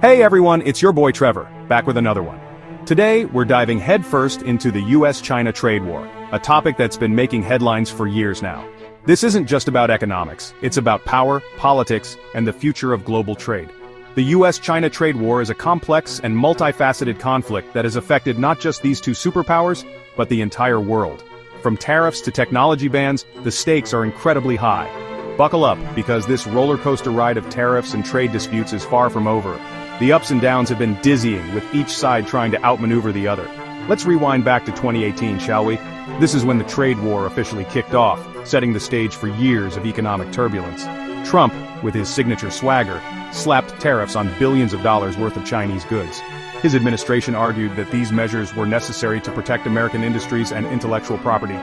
Hey everyone, it's your boy Trevor, back with another one. Today, we're diving headfirst into the US-China trade war, a topic that's been making headlines for years now. This isn't just about economics, it's about power, politics, and the future of global trade. The US-China trade war is a complex and multifaceted conflict that has affected not just these two superpowers, but the entire world. From tariffs to technology bans, the stakes are incredibly high. Buckle up, because this roller coaster ride of tariffs and trade disputes is far from over. The ups and downs have been dizzying, with each side trying to outmaneuver the other. Let's rewind back to 2018, shall we? This is when the trade war officially kicked off, setting the stage for years of economic turbulence. Trump, with his signature swagger, slapped tariffs on billions of dollars worth of Chinese goods. His administration argued that these measures were necessary to protect American industries and intellectual property.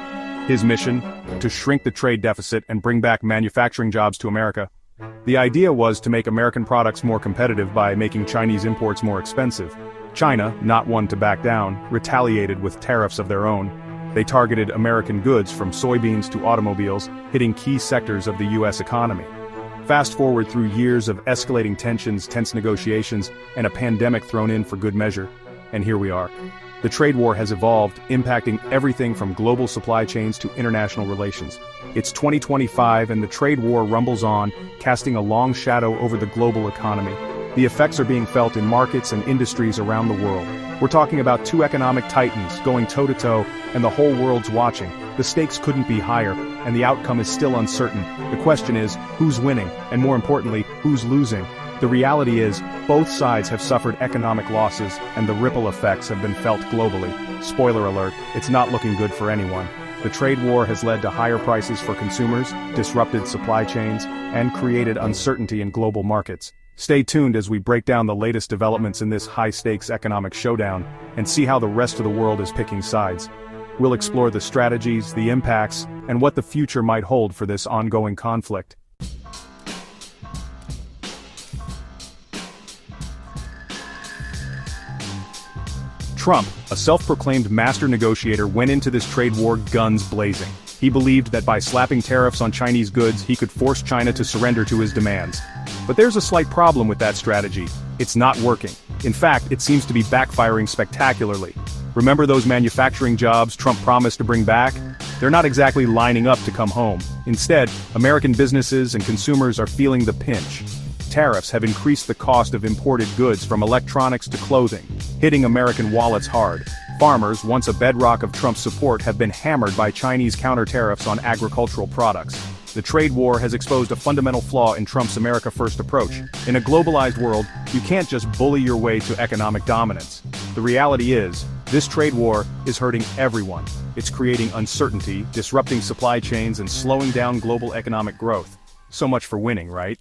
His mission? To shrink the trade deficit and bring back manufacturing jobs to America. The idea was to make American products more competitive by making Chinese imports more expensive. China, not one to back down, retaliated with tariffs of their own. They targeted American goods from soybeans to automobiles, hitting key sectors of the US economy. Fast forward through years of escalating tensions, tense negotiations, and a pandemic thrown in for good measure. And here we are. The trade war has evolved, impacting everything from global supply chains to international relations. It's 2025 and the trade war rumbles on, casting a long shadow over the global economy. The effects are being felt in markets and industries around the world. We're talking about two economic titans going toe-to-toe, and the whole world's watching. The stakes couldn't be higher, and the outcome is still uncertain. The question is, who's winning, and more importantly, who's losing? The reality is, both sides have suffered economic losses, and the ripple effects have been felt globally. Spoiler alert, it's not looking good for anyone. The trade war has led to higher prices for consumers, disrupted supply chains, and created uncertainty in global markets. Stay tuned as we break down the latest developments in this high-stakes economic showdown, and see how the rest of the world is picking sides. We'll explore the strategies, the impacts, and what the future might hold for this ongoing conflict. Trump, a self-proclaimed master negotiator, went into this trade war guns blazing. He believed that by slapping tariffs on Chinese goods, he could force China to surrender to his demands. But there's a slight problem with that strategy. It's not working. In fact, it seems to be backfiring spectacularly. Remember those manufacturing jobs Trump promised to bring back? They're not exactly lining up to come home. Instead, American businesses and consumers are feeling the pinch. Tariffs have increased the cost of imported goods from electronics to clothing, hitting American wallets hard. Farmers, once a bedrock of Trump's support, have been hammered by Chinese counter-tariffs on agricultural products. The trade war has exposed a fundamental flaw in Trump's America First approach. In a globalized world, you can't just bully your way to economic dominance. The reality is, this trade war is hurting everyone. It's creating uncertainty, disrupting supply chains, and slowing down global economic growth. So much for winning, right?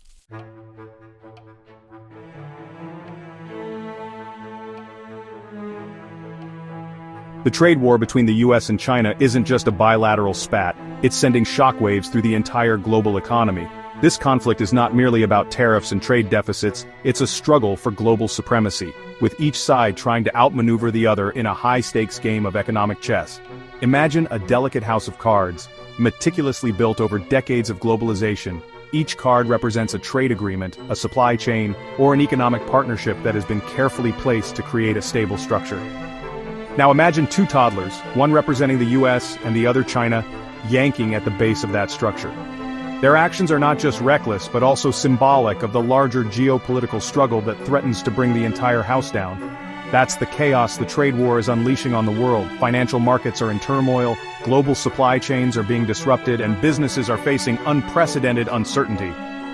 The trade war between the US and China isn't just a bilateral spat, it's sending shockwaves through the entire global economy. This conflict is not merely about tariffs and trade deficits, it's a struggle for global supremacy, with each side trying to outmaneuver the other in a high-stakes game of economic chess. Imagine a delicate house of cards, meticulously built over decades of globalization. Each card represents a trade agreement, a supply chain, or an economic partnership that has been carefully placed to create a stable structure. Now imagine two toddlers, one representing the US and the other China, yanking at the base of that structure. Their actions are not just reckless but also symbolic of the larger geopolitical struggle that threatens to bring the entire house down. That's the chaos the trade war is unleashing on the world. Financial markets are in turmoil, global supply chains are being disrupted, and businesses are facing unprecedented uncertainty.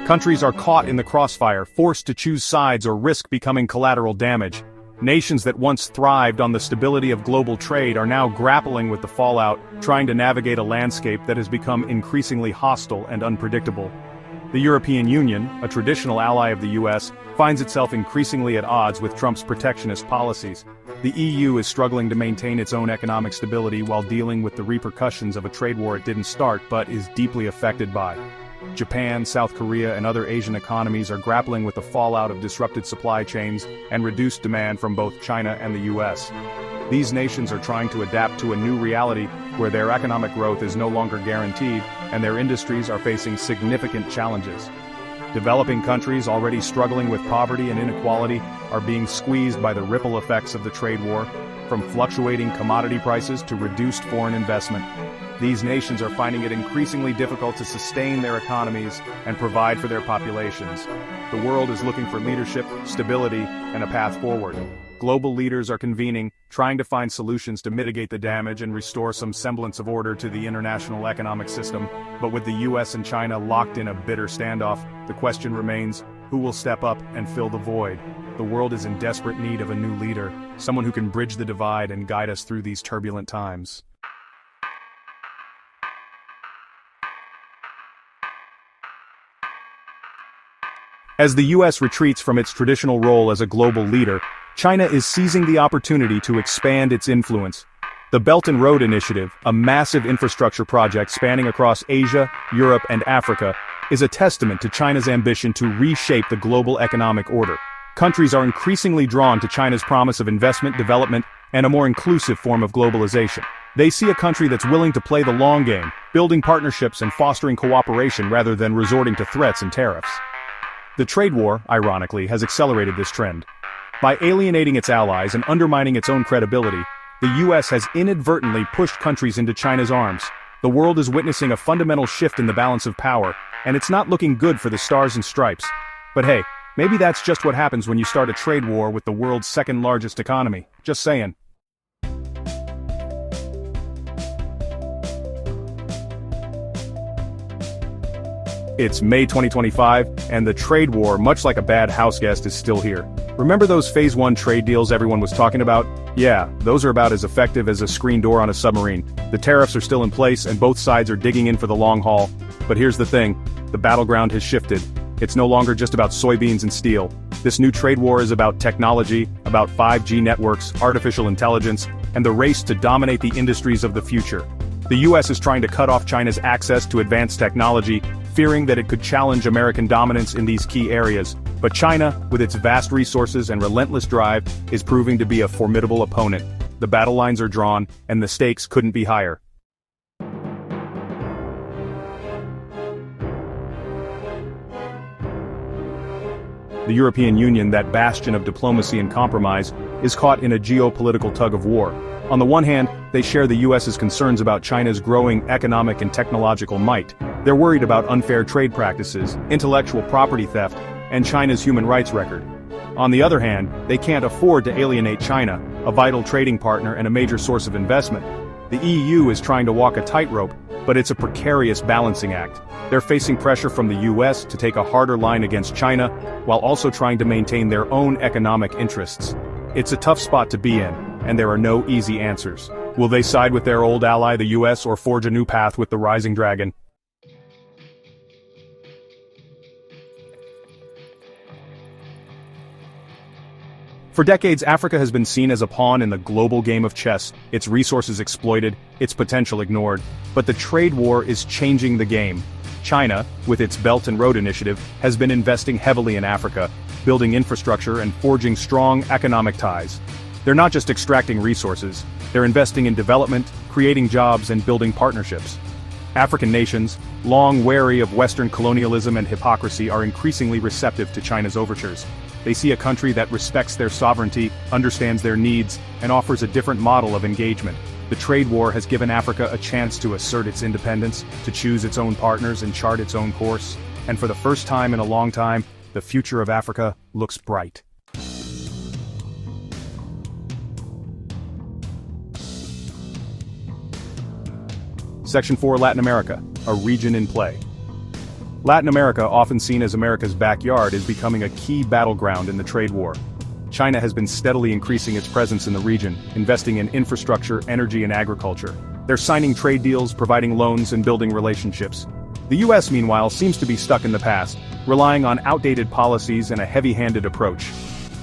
Countries are caught in the crossfire, forced to choose sides or risk becoming collateral damage. Nations that once thrived on the stability of global trade are now grappling with the fallout, trying to navigate a landscape that has become increasingly hostile and unpredictable. The European Union, a traditional ally of the US, finds itself increasingly at odds with Trump's protectionist policies. The EU is struggling to maintain its own economic stability while dealing with the repercussions of a trade war it didn't start but is deeply affected by. Japan, South Korea, and other Asian economies are grappling with the fallout of disrupted supply chains and reduced demand from both China and the US. These nations are trying to adapt to a new reality where their economic growth is no longer guaranteed, and their industries are facing significant challenges. Developing countries already struggling with poverty and inequality are being squeezed by the ripple effects of the trade war, from fluctuating commodity prices to reduced foreign investment. These nations are finding it increasingly difficult to sustain their economies and provide for their populations. The world is looking for leadership, stability, and a path forward. Global leaders are convening, trying to find solutions to mitigate the damage and restore some semblance of order to the international economic system. But with the US and China locked in a bitter standoff, the question remains, who will step up and fill the void? The world is in desperate need of a new leader, someone who can bridge the divide and guide us through these turbulent times. As the US retreats from its traditional role as a global leader, China is seizing the opportunity to expand its influence. The Belt and Road Initiative, a massive infrastructure project spanning across Asia, Europe, and Africa, is a testament to China's ambition to reshape the global economic order. Countries are increasingly drawn to China's promise of investment, development, and a more inclusive form of globalization. They see a country that's willing to play the long game, building partnerships and fostering cooperation rather than resorting to threats and tariffs. The trade war, ironically, has accelerated this trend. By alienating its allies and undermining its own credibility, the US has inadvertently pushed countries into China's arms. The world is witnessing a fundamental shift in the balance of power, and it's not looking good for the stars and stripes. But hey, maybe that's just what happens when you start a trade war with the world's second largest economy. Just saying. It's May 2025, and the trade war, much like a bad house guest, is still here. Remember those Phase 1 trade deals everyone was talking about? Yeah, those are about as effective as a screen door on a submarine. The tariffs are still in place, and both sides are digging in for the long haul. But here's the thing, the battleground has shifted. It's no longer just about soybeans and steel. This new trade war is about technology, about 5G networks, artificial intelligence, and the race to dominate the industries of the future. The US is trying to cut off China's access to advanced technology, fearing that it could challenge American dominance in these key areas. But China, with its vast resources and relentless drive, is proving to be a formidable opponent. The battle lines are drawn, and the stakes couldn't be higher. The European Union, that bastion of diplomacy and compromise, is caught in a geopolitical tug-of-war. On the one hand, they share the US's concerns about China's growing economic and technological might. They're worried about unfair trade practices, intellectual property theft, and China's human rights record. On the other hand, they can't afford to alienate China, a vital trading partner and a major source of investment. The EU is trying to walk a tightrope, but it's a precarious balancing act. They're facing pressure from the US to take a harder line against China, while also trying to maintain their own economic interests. It's a tough spot to be in, and there are no easy answers. Will they side with their old ally, the US, or forge a new path with the rising dragon? For decades, Africa has been seen as a pawn in the global game of chess, its resources exploited, its potential ignored. But the trade war is changing the game. China, with its Belt and Road Initiative, has been investing heavily in Africa, building infrastructure and forging strong economic ties. They're not just extracting resources, they're investing in development, creating jobs, and building partnerships. African nations, long wary of Western colonialism and hypocrisy, are increasingly receptive to China's overtures. They see a country that respects their sovereignty, understands their needs, and offers a different model of engagement. The trade war has given Africa a chance to assert its independence, to choose its own partners and chart its own course. And for the first time in a long time, the future of Africa looks bright. Section 4: Latin America, a region in play. Latin America, often seen as America's backyard, is becoming a key battleground in the trade war. China has been steadily increasing its presence in the region, investing in infrastructure, energy, and agriculture. They're signing trade deals, providing loans, and building relationships. The US, meanwhile, seems to be stuck in the past, relying on outdated policies and a heavy-handed approach.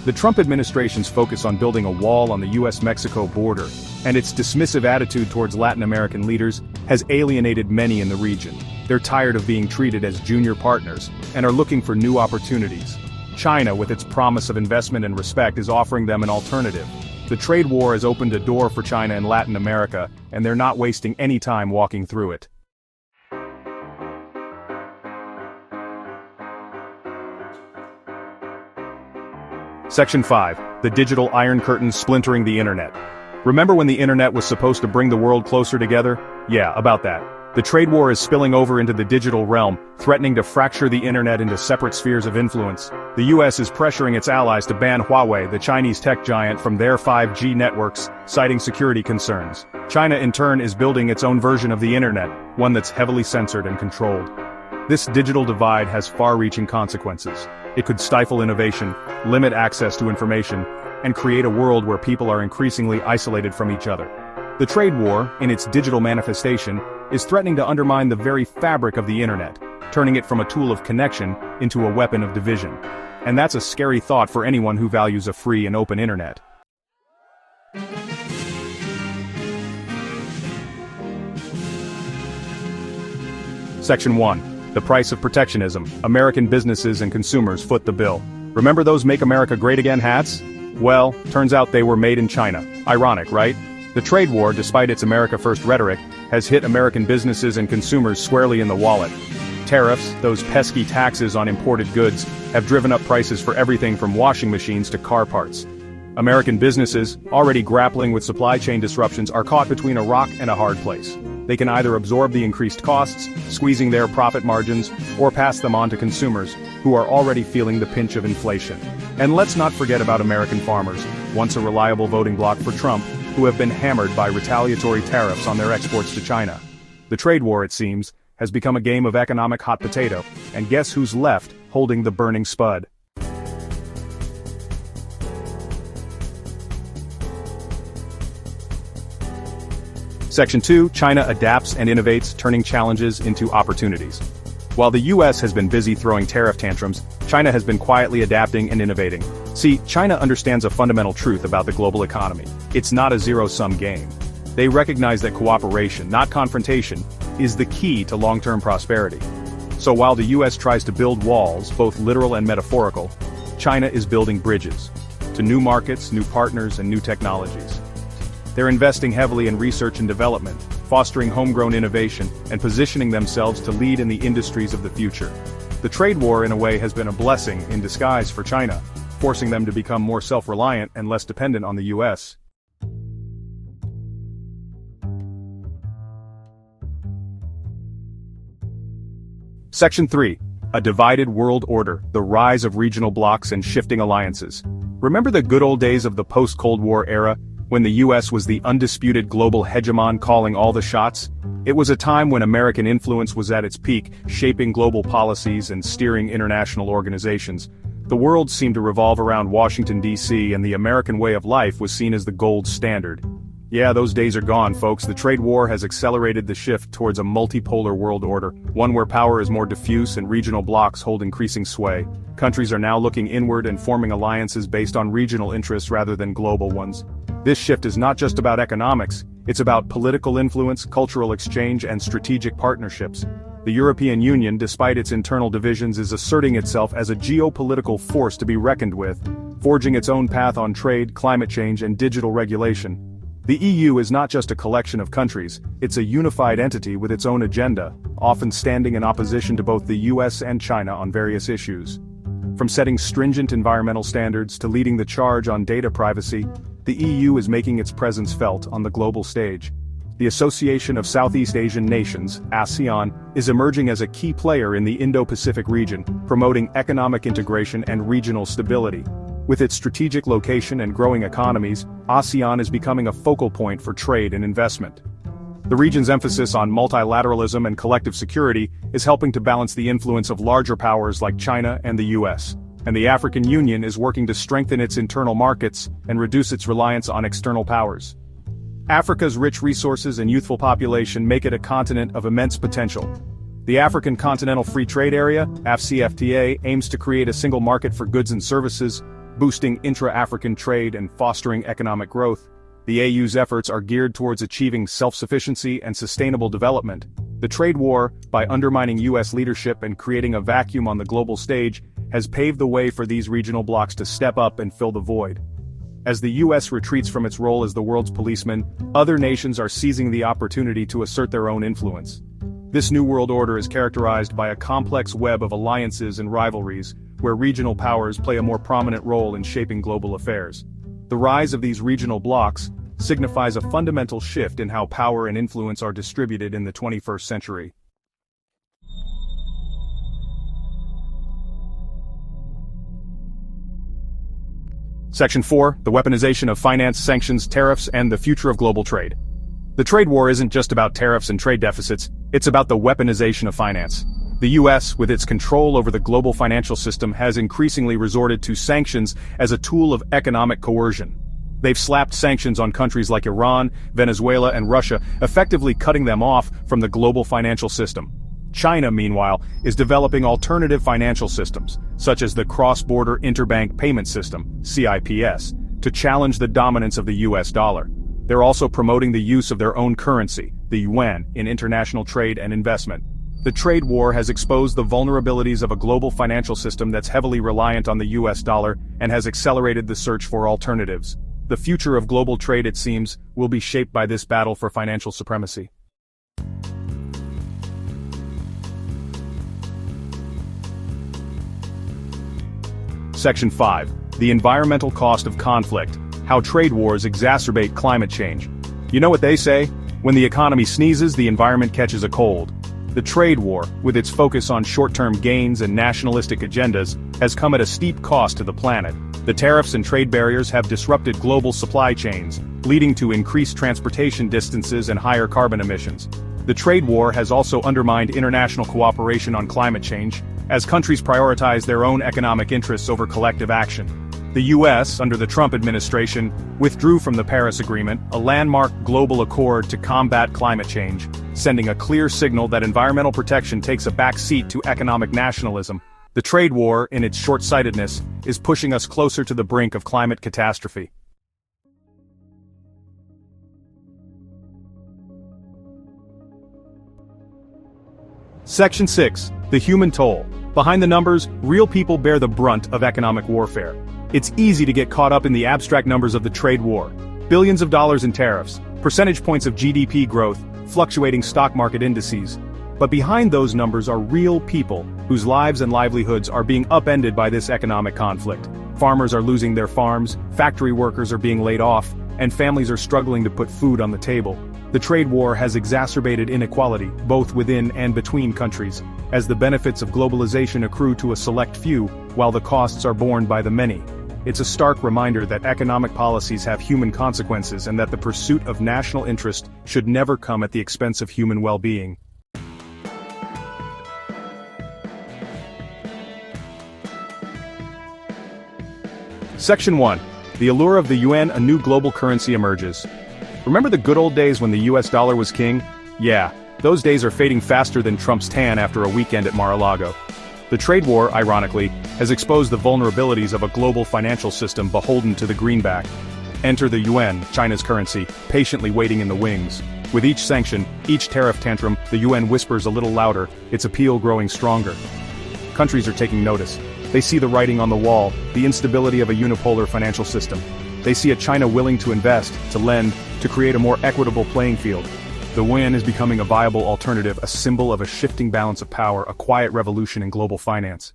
The Trump administration's focus on building a wall on the US-Mexico border, and its dismissive attitude towards Latin American leaders, has alienated many in the region. They're tired of being treated as junior partners, and are looking for new opportunities. China, with its promise of investment and respect, is offering them an alternative. The trade war has opened a door for China in Latin America, and they're not wasting any time walking through it. Section 5. The Digital Iron Curtain Splintering the Internet. Remember when the internet was supposed to bring the world closer together? Yeah, about that. The trade war is spilling over into the digital realm, threatening to fracture the internet into separate spheres of influence. The US is pressuring its allies to ban Huawei, the Chinese tech giant, from their 5G networks, citing security concerns. China in turn is building its own version of the internet, one that's heavily censored and controlled. This digital divide has far-reaching consequences. It could stifle innovation, limit access to information, and create a world where people are increasingly isolated from each other. The trade war, in its digital manifestation, is threatening to undermine the very fabric of the internet, turning it from a tool of connection into a weapon of division. And that's a scary thought for anyone who values a free and open internet. Section 1. The price of protectionism. American businesses and consumers foot the bill. Remember those Make America Great Again hats? Well, turns out they were made in China. Ironic, right? The trade war, despite its America First rhetoric, has hit American businesses and consumers squarely in the wallet. Tariffs, those pesky taxes on imported goods, have driven up prices for everything from washing machines to car parts. American businesses, already grappling with supply chain disruptions, are caught between a rock and a hard place. They can either absorb the increased costs, squeezing their profit margins, or pass them on to consumers, who are already feeling the pinch of inflation. And let's not forget about American farmers, once a reliable voting bloc for Trump, who have been hammered by retaliatory tariffs on their exports to China. The trade war, it seems, has become a game of economic hot potato, and guess who's left holding the burning spud? Section 2. China adapts and innovates, turning challenges into opportunities. While the US has been busy throwing tariff tantrums, China has been quietly adapting and innovating. See, China understands a fundamental truth about the global economy. It's not a zero-sum game. They recognize that cooperation, not confrontation, is the key to long-term prosperity. So while the US tries to build walls, both literal and metaphorical, China is building bridges to new markets, new partners, and new technologies. They're investing heavily in research and development, fostering homegrown innovation, and positioning themselves to lead in the industries of the future. The trade war, in a way, has been a blessing in disguise for China, forcing them to become more self-reliant and less dependent on the US. Section 3. A divided world order, the rise of regional blocs and shifting alliances. Remember the good old days of the post-Cold War era, when the US was the undisputed global hegemon calling all the shots? It was a time when American influence was at its peak, shaping global policies and steering international organizations. The world seemed to revolve around Washington, D.C., and the American way of life was seen as the gold standard. Yeah, those days are gone, folks. The trade war has accelerated the shift towards a multipolar world order, one where power is more diffuse and regional blocs hold increasing sway. Countries are now looking inward and forming alliances based on regional interests rather than global ones. This shift is not just about economics, it's about political influence, cultural exchange, and strategic partnerships. The European Union, despite its internal divisions, is asserting itself as a geopolitical force to be reckoned with, forging its own path on trade, climate change, and digital regulation. The EU is not just a collection of countries, it's a unified entity with its own agenda, often standing in opposition to both the US and China on various issues. From setting stringent environmental standards to leading the charge on data privacy, the EU is making its presence felt on the global stage. The Association of Southeast Asian Nations, ASEAN, is emerging as a key player in the Indo-Pacific region, promoting economic integration and regional stability. With its strategic location and growing economies, ASEAN is becoming a focal point for trade and investment. The region's emphasis on multilateralism and collective security is helping to balance the influence of larger powers like China and the US. And the African Union is working to strengthen its internal markets and reduce its reliance on external powers. Africa's rich resources and youthful population make it a continent of immense potential. The African Continental Free Trade Area, AfCFTA, aims to create a single market for goods and services, boosting intra-African trade and fostering economic growth. The AU's efforts are geared towards achieving self-sufficiency and sustainable development. The trade war, by undermining US leadership and creating a vacuum on the global stage, has paved the way for these regional blocs to step up and fill the void. As the US retreats from its role as the world's policeman, other nations are seizing the opportunity to assert their own influence. This new world order is characterized by a complex web of alliances and rivalries, where regional powers play a more prominent role in shaping global affairs. The rise of these regional blocs signifies a fundamental shift in how power and influence are distributed in the 21st century. Section 4, the weaponization of finance, sanctions, tariffs, and the future of global trade. The trade war isn't just about tariffs and trade deficits, it's about the weaponization of finance. The US, with its control over the global financial system, has increasingly resorted to sanctions as a tool of economic coercion. They've slapped sanctions on countries like Iran, Venezuela, and Russia, effectively cutting them off from the global financial system. China, meanwhile, is developing alternative financial systems, such as the Cross-Border Interbank Payment System, CIPS, to challenge the dominance of the US dollar. They're also promoting the use of their own currency, the yuan, in international trade and investment. The trade war has exposed the vulnerabilities of a global financial system that's heavily reliant on the US dollar and has accelerated the search for alternatives. The future of global trade, it seems, will be shaped by this battle for financial supremacy. Section 5. The environmental cost of conflict. How trade wars exacerbate climate change. You know what they say? When the economy sneezes, the environment catches a cold. The trade war, with its focus on short-term gains and nationalistic agendas, has come at a steep cost to the planet. The tariffs and trade barriers have disrupted global supply chains, leading to increased transportation distances and higher carbon emissions. The trade war has also undermined international cooperation on climate change, as countries prioritize their own economic interests over collective action. The US, under the Trump administration, withdrew from the Paris Agreement, a landmark global accord to combat climate change, sending a clear signal that environmental protection takes a back seat to economic nationalism. The trade war, in its short-sightedness, is pushing us closer to the brink of climate catastrophe. Section 6. The human toll. Behind the numbers, real people bear the brunt of economic warfare. It's easy to get caught up in the abstract numbers of the trade war. Billions of dollars in tariffs, percentage points of GDP growth, fluctuating stock market indices. But behind those numbers are real people, whose lives and livelihoods are being upended by this economic conflict. Farmers are losing their farms, factory workers are being laid off, and families are struggling to put food on the table. The trade war has exacerbated inequality, both within and between countries, as the benefits of globalization accrue to a select few, while the costs are borne by the many. It's a stark reminder that economic policies have human consequences and that the pursuit of national interest should never come at the expense of human well-being. Section 1. The allure of the yuan, a new global currency emerges. Remember the good old days when the US dollar was king? Yeah, those days are fading faster than Trump's tan after a weekend at Mar-a-Lago. The trade war, ironically, has exposed the vulnerabilities of a global financial system beholden to the greenback. Enter the yuan, China's currency, patiently waiting in the wings. With each sanction, each tariff tantrum, the yuan whispers a little louder, its appeal growing stronger. Countries are taking notice. They see the writing on the wall, the instability of a unipolar financial system. They see a China willing to invest, to lend, to create a more equitable playing field. The yuan is becoming a viable alternative, a symbol of a shifting balance of power, a quiet revolution in global finance.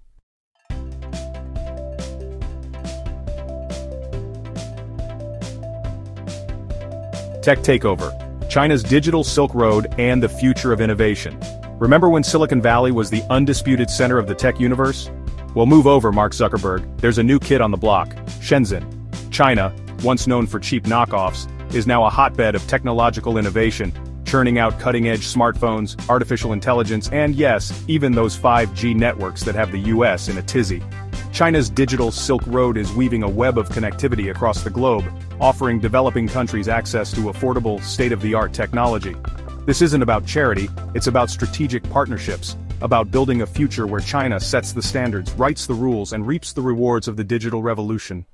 Tech takeover. China's digital Silk Road and the future of innovation. Remember when Silicon Valley was the undisputed center of the tech universe? Well, move over, Mark Zuckerberg. There's a new kid on the block, Shenzhen. China, once known for cheap knockoffs, is now a hotbed of technological innovation, churning out cutting-edge smartphones, artificial intelligence, and yes, even those 5G networks that have the US in a tizzy. China's digital Silk Road is weaving a web of connectivity across the globe, offering developing countries access to affordable, state-of-the-art technology. This isn't about charity, it's about strategic partnerships, about building a future where China sets the standards, writes the rules, and reaps the rewards of the digital revolution.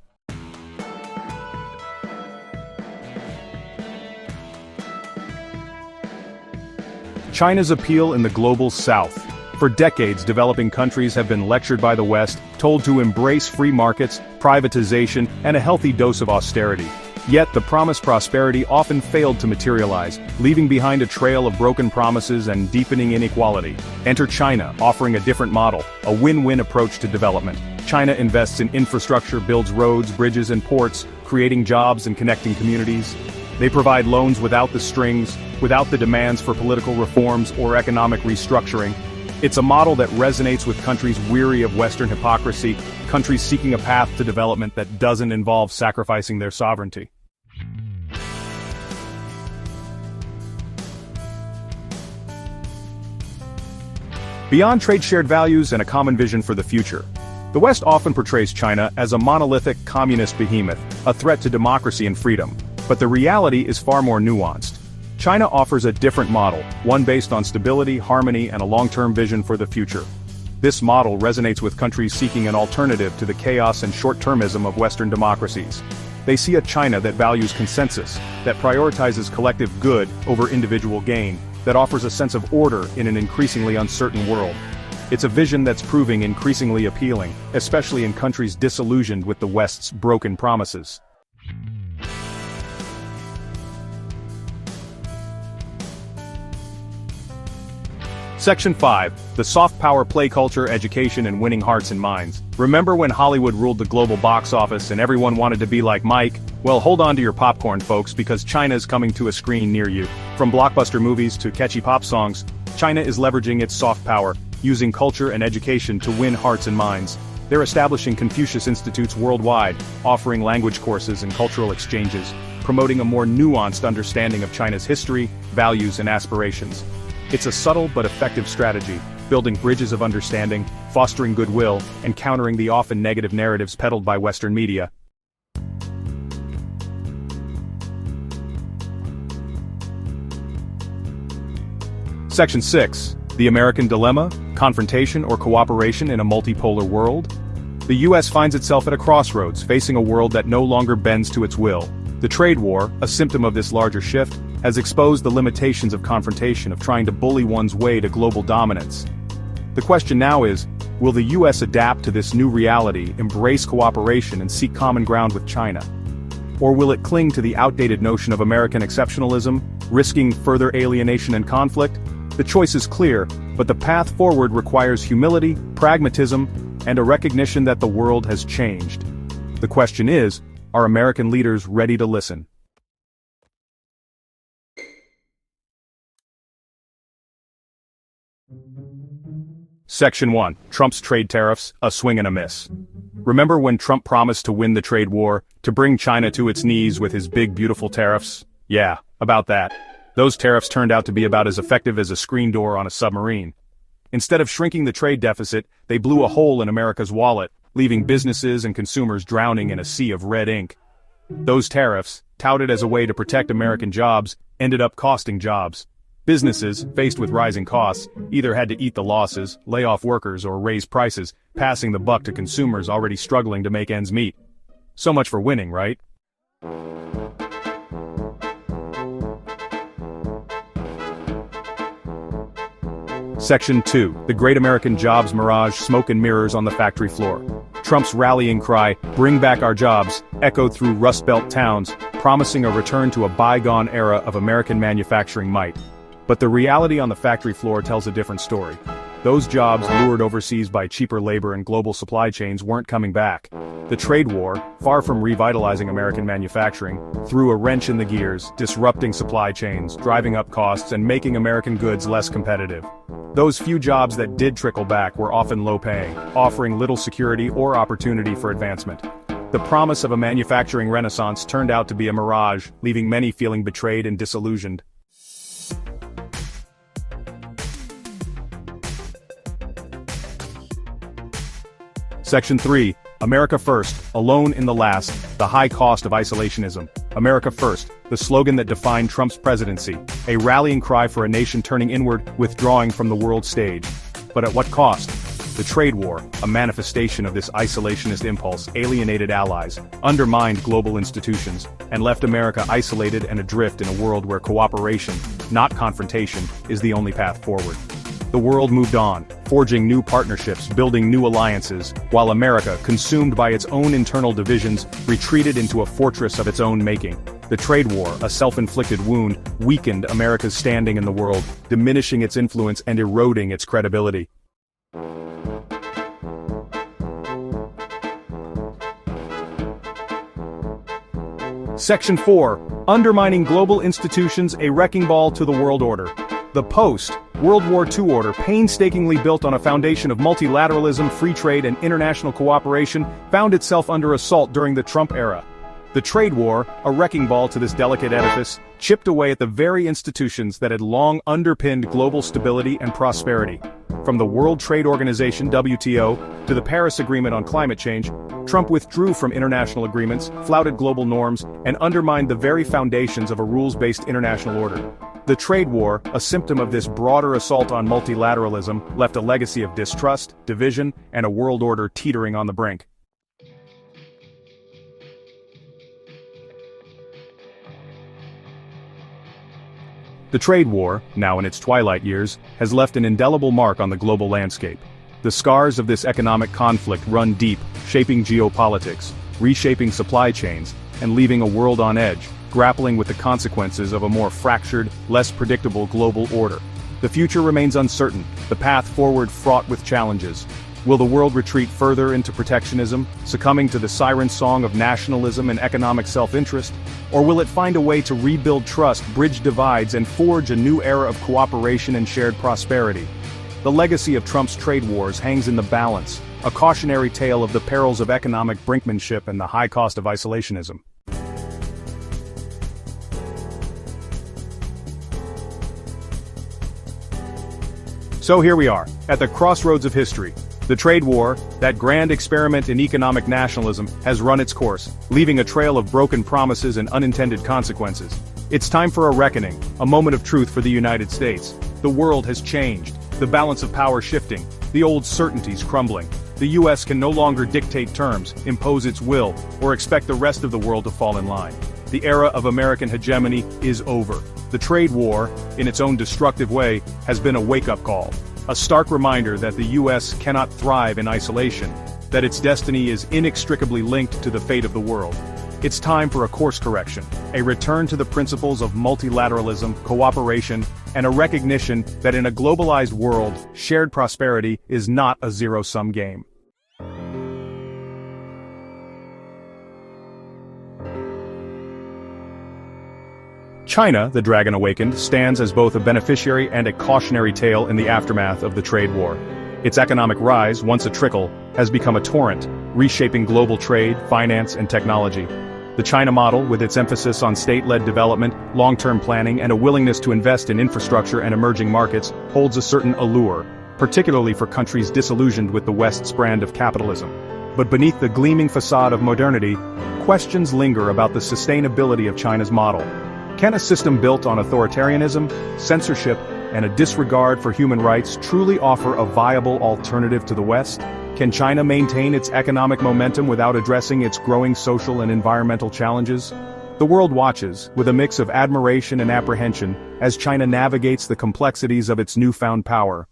China's appeal in the global south. For decades, developing countries have been lectured by the West, told to embrace free markets, privatization, and a healthy dose of austerity. Yet the promised prosperity often failed to materialize, leaving behind a trail of broken promises and deepening inequality. Enter China, offering a different model, a win-win approach to development. China invests in infrastructure, builds roads, bridges, and ports, creating jobs and connecting communities. They provide loans without the strings, without the demands for political reforms or economic restructuring. It's a model that resonates with countries weary of Western hypocrisy, countries seeking a path to development that doesn't involve sacrificing their sovereignty. Beyond trade shared values and a common vision for the future, the West often portrays China as a monolithic communist behemoth, a threat to democracy and freedom. But the reality is far more nuanced. China offers a different model, one based on stability, harmony, and a long-term vision for the future. This model resonates with countries seeking an alternative to the chaos and short-termism of Western democracies. They see a China that values consensus, that prioritizes collective good over individual gain, that offers a sense of order in an increasingly uncertain world. It's a vision that's proving increasingly appealing, especially in countries disillusioned with the West's broken promises. Section 5. The soft power play culture, education and winning hearts and minds. Remember when Hollywood ruled the global box office and everyone wanted to be like Mike? Well, hold on to your popcorn, folks, because China's coming to a screen near you. From blockbuster movies to catchy pop songs, China is leveraging its soft power, using culture and education to win hearts and minds. They're establishing Confucius Institutes worldwide, offering language courses and cultural exchanges, promoting a more nuanced understanding of China's history, values and aspirations. It's a subtle but effective strategy, building bridges of understanding, fostering goodwill, and countering the often negative narratives peddled by Western media. Section 6. The American Dilemma, Confrontation or Cooperation in a Multipolar World? The U.S. finds itself at a crossroads, facing a world that no longer bends to its will. The trade war, a symptom of this larger shift, has exposed the limitations of confrontation, of trying to bully one's way to global dominance. The question now is, will the U.S. adapt to this new reality, embrace cooperation and seek common ground with China? Or will it cling to the outdated notion of American exceptionalism, risking further alienation and conflict? The choice is clear, but the path forward requires humility, pragmatism, and a recognition that the world has changed. The question is, are American leaders ready to listen? Section 1. Trump's trade tariffs, a swing and a miss. Remember when Trump promised to win the trade war, to bring China to its knees with his big beautiful tariffs? Yeah, about that. Those tariffs turned out to be about as effective as a screen door on a submarine. Instead of shrinking the trade deficit, they blew a hole in America's wallet, leaving businesses and consumers drowning in a sea of red ink. Those tariffs, touted as a way to protect American jobs, ended up costing jobs. Businesses, faced with rising costs, either had to eat the losses, lay off workers, or raise prices, passing the buck to consumers already struggling to make ends meet. So much for winning, right? Section 2. The Great American Jobs Mirage, Smoke and Mirrors on the Factory Floor. Trump's rallying cry, "Bring back our jobs," echoed through Rust Belt towns, promising a return to a bygone era of American manufacturing might. But the reality on the factory floor tells a different story. Those jobs, lured overseas by cheaper labor and global supply chains, weren't coming back. The trade war, far from revitalizing American manufacturing, threw a wrench in the gears, disrupting supply chains, driving up costs, and making American goods less competitive. Those few jobs that did trickle back were often low-paying, offering little security or opportunity for advancement. The promise of a manufacturing renaissance turned out to be a mirage, leaving many feeling betrayed and disillusioned. Section 3. America First, Alone in the Last, the High Cost of Isolationism. America First, the slogan that defined Trump's presidency, a rallying cry for a nation turning inward, withdrawing from the world stage. But at what cost? The trade war, a manifestation of this isolationist impulse, alienated allies, undermined global institutions, and left America isolated and adrift in a world where cooperation, not confrontation, is the only path forward. The world moved on, forging new partnerships, building new alliances, while America, consumed by its own internal divisions, retreated into a fortress of its own making. The trade war, a self-inflicted wound, weakened America's standing in the world, diminishing its influence and eroding its credibility. Section 4. Undermining global institutions, a wrecking ball to the world order. The post-World War II order, painstakingly built on a foundation of multilateralism, free trade, and international cooperation, found itself under assault during the Trump era. The trade war, a wrecking ball to this delicate edifice, chipped away at the very institutions that had long underpinned global stability and prosperity. From the World Trade Organization (WTO) to the Paris Agreement on climate change, Trump withdrew from international agreements, flouted global norms, and undermined the very foundations of a rules-based international order. The trade war, a symptom of this broader assault on multilateralism, left a legacy of distrust, division, and a world order teetering on the brink. The trade war, now in its twilight years, has left an indelible mark on the global landscape. The scars of this economic conflict run deep, shaping geopolitics, reshaping supply chains, and leaving a world on edge, grappling with the consequences of a more fractured, less predictable global order. The future remains uncertain, the path forward fraught with challenges. Will the world retreat further into protectionism, succumbing to the siren song of nationalism and economic self-interest? Or will it find a way to rebuild trust, bridge divides, and forge a new era of cooperation and shared prosperity? The legacy of Trump's trade wars hangs in the balance, a cautionary tale of the perils of economic brinkmanship and the high cost of isolationism. So here we are, at the crossroads of history. The trade war, that grand experiment in economic nationalism, has run its course, leaving a trail of broken promises and unintended consequences. It's time for a reckoning, a moment of truth for the United States. The world has changed, the balance of power shifting, the old certainties crumbling. The US can no longer dictate terms, impose its will, or expect the rest of the world to fall in line. The era of American hegemony is over. The trade war, in its own destructive way, has been a wake-up call. A stark reminder that the US cannot thrive in isolation, that its destiny is inextricably linked to the fate of the world. It's time for a course correction, a return to the principles of multilateralism, cooperation, and a recognition that in a globalized world, shared prosperity is not a zero-sum game. China, the Dragon Awakened, stands as both a beneficiary and a cautionary tale in the aftermath of the trade war. Its economic rise, once a trickle, has become a torrent, reshaping global trade, finance, and technology. The China model, with its emphasis on state-led development, long-term planning, and a willingness to invest in infrastructure and emerging markets, holds a certain allure, particularly for countries disillusioned with the West's brand of capitalism. But beneath the gleaming facade of modernity, questions linger about the sustainability of China's model. Can a system built on authoritarianism, censorship, and a disregard for human rights truly offer a viable alternative to the West? Can China maintain its economic momentum without addressing its growing social and environmental challenges? The world watches, with a mix of admiration and apprehension, as China navigates the complexities of its newfound power.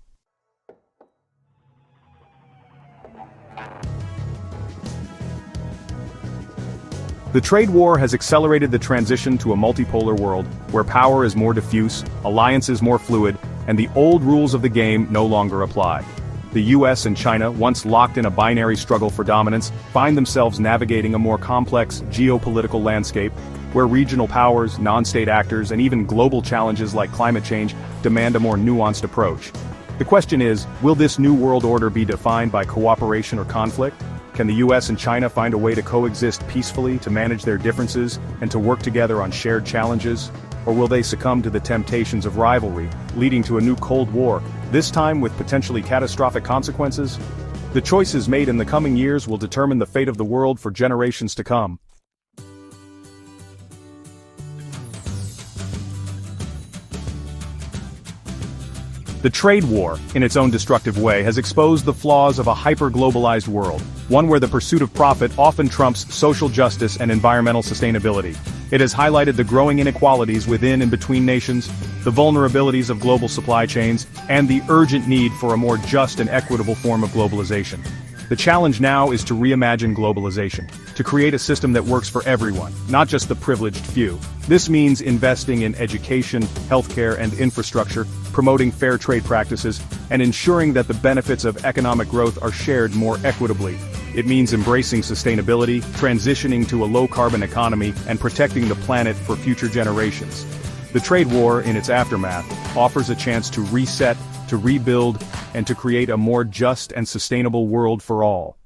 The trade war has accelerated the transition to a multipolar world, where power is more diffuse, alliances more fluid, and the old rules of the game no longer apply. The US and China, once locked in a binary struggle for dominance, find themselves navigating a more complex geopolitical landscape, where regional powers, non-state actors, and even global challenges like climate change demand a more nuanced approach. The question is, will this new world order be defined by cooperation or conflict? Can the US and China find a way to coexist peacefully, to manage their differences, and to work together on shared challenges? Or will they succumb to the temptations of rivalry, leading to a new Cold War, this time with potentially catastrophic consequences? The choices made in the coming years will determine the fate of the world for generations to come. The trade war, in its own destructive way, has exposed the flaws of a hyper-globalized world, one where the pursuit of profit often trumps social justice and environmental sustainability. It has highlighted the growing inequalities within and between nations, the vulnerabilities of global supply chains, and the urgent need for a more just and equitable form of globalization. The challenge now is to reimagine globalization, to create a system that works for everyone, not just the privileged few. This means investing in education, healthcare, and infrastructure, promoting fair trade practices, and ensuring that the benefits of economic growth are shared more equitably. It means embracing sustainability, transitioning to a low-carbon economy, and protecting the planet for future generations. The trade war, in its aftermath, offers a chance to reset, to rebuild, and to create a more just and sustainable world for all.